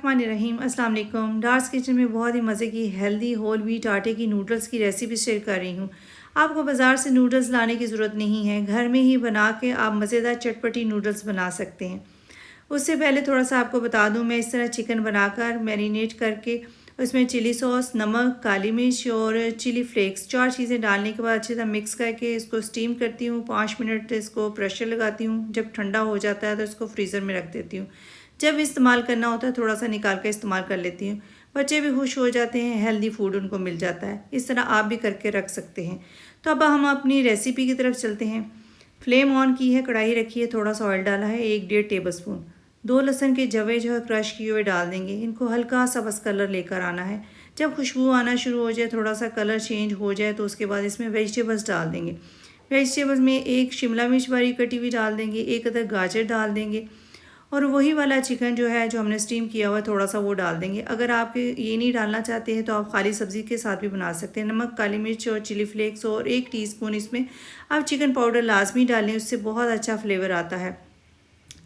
बिस्मिल्लाहिर्रहमानिर्रहीम। अस्सलाम वालेकुम। डार्स किचन में बहुत ही मज़े की हेल्दी होल व्हीट आटे की नूडल्स की रेसिपी शेयर कर रही हूँ। आपको बाज़ार से नूडल्स लाने की ज़रूरत नहीं है, घर में ही बना के आप मज़ेदार चटपटी नूडल्स बना सकते हैं। उससे पहले थोड़ा सा आपको बता दूँ, मैं इस तरह चिकन बनाकर मैरिनेट करके उसमें चिली सॉस, नमक, काली मिर्च और चिली फ्लेक्स 4 चीज़ें डालने के बाद अच्छी तरह मिक्स करके इसको स्टीम करती हूँ। 5 मिनट इसको प्रेशर लगाती हूँ। जब ठंडा हो जाता है तो इसको फ्रीज़र में रख देती हूँ। जब इस्तेमाल करना होता है थोड़ा सा निकाल कर इस्तेमाल कर लेती हूँ। बच्चे भी खुश हो जाते हैं, हेल्दी फूड उनको मिल जाता है। इस तरह आप भी करके रख सकते हैं। तो अब हम अपनी रेसिपी की तरफ चलते हैं। फ्लेम ऑन की है, कढ़ाई रखी है, थोड़ा सा ऑयल डाला है, 1 डेढ़ टेबल स्पून। 2 लहसुन के जवे जो है क्रश किए हुए डाल देंगे। इनको हल्का सा बस कलर लेकर आना है। जब खुशबू आना शुरू हो जाए, थोड़ा सा कलर चेंज हो जाए, तो उसके बाद इसमें वेजिटेबल्स डाल देंगे। वेजिटेबल्स में 1 शिमला मिर्च बारीक कटी हुई डाल देंगे, 1 अदर गाजर डाल देंगे और वही वाला चिकन जो है जो हमने स्टीम किया हुआ थोड़ा सा वो डाल देंगे। अगर आप ये नहीं डालना चाहते हैं तो आप खाली सब्ज़ी के साथ भी बना सकते हैं। नमक, काली मिर्च और चिली फ्लेक्स और 1 टीस्पून इसमें आप चिकन पाउडर लाजमी डालें, उससे बहुत अच्छा फ्लेवर आता है।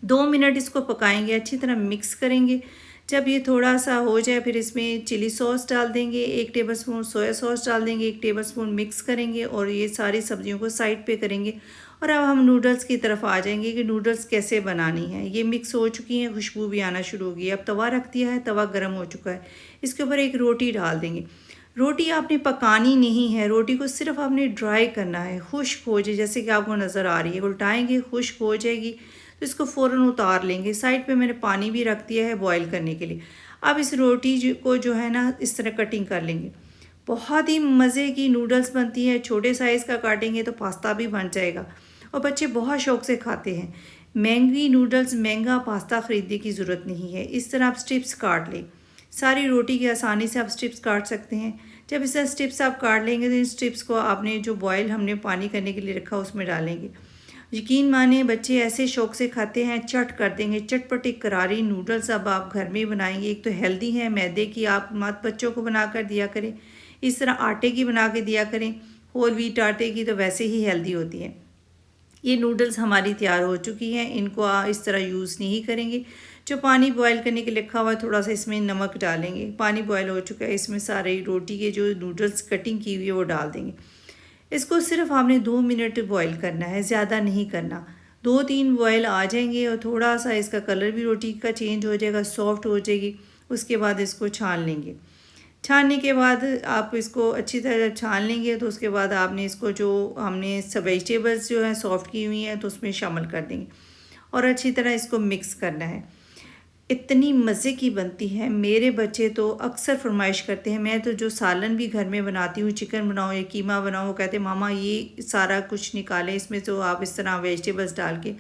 2 मिनट इसको पकाएंगे, अच्छी तरह मिक्स करेंगे। जब ये थोड़ा सा हो जाए फिर इसमें चिली सॉस डाल देंगे, 1 टेबलस्पून सोया सॉस डाल देंगे, 1 टेबलस्पून मिक्स करेंगे और ये सारी सब्जियों को साइड पे करेंगे। और अब हम नूडल्स की तरफ आ जाएंगे कि नूडल्स कैसे बनानी है। ये मिक्स हो चुकी हैं, खुशबू भी आना शुरू हो गई है। अब तवा रख दिया है, तवा गर्म हो चुका है। इसके ऊपर एक रोटी डाल देंगे। रोटी आपने पकानी नहीं है, रोटी को सिर्फ आपने ड्राई करना है, खुश्क हो जाए जैसे कि आपको नज़र आ रही है। उल्टाएंगे, खुश्क हो जाएगी तो इसको फ़ौरन उतार लेंगे। साइड पे मैंने पानी भी रख दिया है बॉईल करने के लिए। अब इस रोटी को जो है ना इस तरह कटिंग कर लेंगे। बहुत ही मज़े की नूडल्स बनती है। छोटे साइज़ का काटेंगे तो पास्ता भी बन जाएगा और बच्चे बहुत शौक़ से खाते हैं। महंगी नूडल्स, महंगा पास्ता ख़रीदने की ज़रूरत नहीं है। इस तरह आप स्ट्रिप्स काट लें। सारी रोटी की आसानी से आप स्ट्रिप्स काट सकते हैं। जब इस तरह स्ट्रिप्स आप काट लेंगे तो इन स्ट्रिप्स को आपने जो बॉयल हमने पानी करने के लिए रखा उसमें डालेंगे। यकीन माने बच्चे ऐसे शौक़ से खाते हैं, चट कर देंगे। चटपटी करारी नूडल्स अब आप घर में बनाएंगे। एक तो हेल्दी है, मैदे की आप मत बच्चों को बना कर दिया करें, इस तरह आटे की बना के दिया करें। होल व्हीट आटे की तो वैसे ही हेल्दी होती है। ये नूडल्स हमारी तैयार हो चुकी हैं, इनको इस तरह यूज़ नहीं करेंगे। जो पानी बॉयल करने के लिए रखा हुआ है थोड़ा सा इसमें नमक डालेंगे। पानी बॉयल हो चुका है, इसमें सारे रोटी के जो नूडल्स कटिंग की हुई है वो डाल देंगे। इसको सिर्फ आपने 2 मिनट बॉयल करना है, ज़्यादा नहीं करना। 2-3 बॉयल आ जाएंगे और थोड़ा सा इसका कलर भी रोटी का चेंज हो जाएगा, सॉफ्ट हो जाएगी। उसके बाद इसको छान लेंगे। छानने के बाद आप इसको अच्छी तरह छान लेंगे तो उसके बाद आपने इसको जो हमने सब वेजिटेबल्स जो हैं सॉफ्ट की हुई हैं तो उसमें शामिल कर देंगे और अच्छी तरह इसको मिक्स करना है। इतनी मज़े की बनती है, मेरे बच्चे तो अक्सर फरमाइश करते हैं। मैं तो जो सालन भी घर में बनाती हूँ, चिकन बनाओ या कीमा बनाओ, वो कहते हैं मामा ये सारा कुछ निकालें, इसमें तो आप इस तरह वेजिटेबल्स डाल के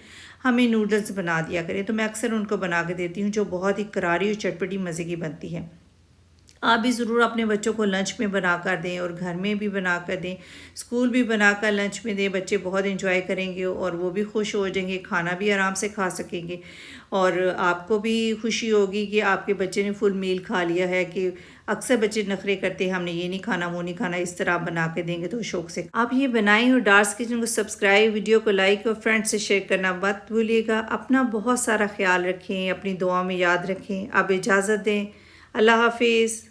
हमें नूडल्स बना दिया करें। तो मैं अक्सर उनको बना के देती हूँ, जो बहुत ही करारी और चटपटी मज़े की बनती है। आप भी ज़रूर अपने बच्चों को लंच में बना कर दें और घर में भी बना कर दें। स्कूल भी बनाकर लंच में दें, बच्चे बहुत एंजॉय करेंगे और वो भी खुश हो जाएंगे, खाना भी आराम से खा सकेंगे और आपको भी खुशी होगी कि आपके बच्चे ने फुल मील खा लिया है। कि अक्सर बच्चे नखरे करते हैं, हमने ये नहीं खाना वो नहीं खाना। इस तरह आप बना के देंगे तो शौक़ से आप ये बनाएं। और डार्स किचन को सब्सक्राइब, वीडियो को लाइक और फ्रेंड्स से शेयर करना मत भूलिएगा। अपना बहुत सारा ख्याल रखें, अपनी दुआ में याद रखें। आप इजाज़त दें। अल्लाह हाफिज़।